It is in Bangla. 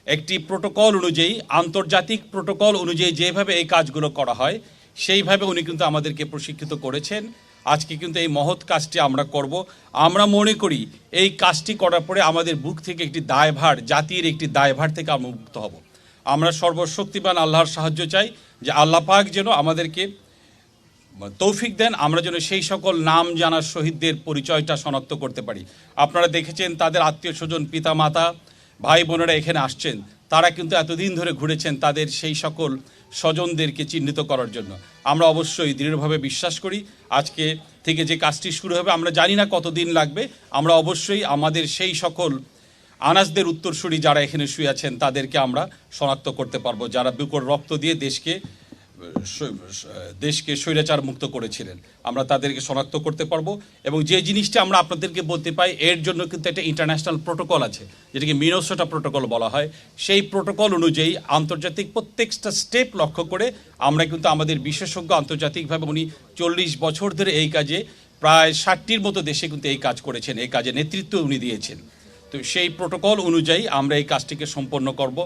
একটি প্রোটোকল অনুযায়ী, আন্তর্জাতিক প্রোটোকল অনুযায়ী যেভাবে এই কাজগুলো করা হয় সেইভাবে উনি কিন্তু আমাদেরকে প্রশিক্ষিত করেছেন। আজকে কিন্তু এই মহৎ কাজটি আমরা করব। আমরা মনে করি এই কাজটি করার পরে আমাদের বুক থেকে একটি দায়ভার, জাতির একটি দায়ভার থেকে আমরা মুক্ত হব। আমরা সর্বশক্তিমান আল্লাহর সাহায্য চাই যে আল্লাহ পাক যেন আমাদেরকে তৌফিক দেন, আমরা যেন সেই সকল নাম জানা শহীদদের পরিচয়টা শনাক্ত করতে পারি। আপনারা দেখেছেন তাদের আত্মীয় স্বজন, পিতা মাতা, ভাই বোনেরা এখানে আসছেন, তারা কিন্তু এতদিন ধরে ঘুরেছেন তাদের সেই সকল স্বজনদেরকে চিহ্নিত করার জন্য। আমরা অবশ্যই দৃঢ়ভাবে বিশ্বাস করি আজকে থেকে যে কাজটি শুরু হবে, আমরা জানি না কতদিন লাগবে, আমরা অবশ্যই আমাদের সেই সকল আনাসদের উত্তরসূরি যারা এখানে শুয়ে আছেন তাদেরকে আমরা শনাক্ত করতে পারবো, যারা বুকের রক্ত দিয়ে দেশকে স্বৈরাচার মুক্ত করেছিলেন। আমরা তাদেরকে শনাক্ত করতে পারবো। এবং যে জিনিসটা আমরা আপনাদেরকে বলতে পাই, এর জন্য কিন্তু একটা ইন্টারন্যাশনাল প্রোটোকল আছে, যেটাকে মিনেসোটা প্রোটোকল বলা হয়। সেই প্রোটোকল অনুযায়ী আন্তর্জাতিক প্রত্যেকটা স্টেপ লক্ষ্য করে আমরা কিন্তু আমাদের বিশেষজ্ঞ আন্তর্জাতিকভাবে, উনি 40 বছর ধরে এই কাজে প্রায় 60টির মতো দেশে কিন্তু এই কাজ করেছেন, এই কাজে নেতৃত্ব উনি দিয়েছেন। তো সেই প্রোটোকল অনুযায়ী আমরা এই কাজটিকে সম্পন্ন করব।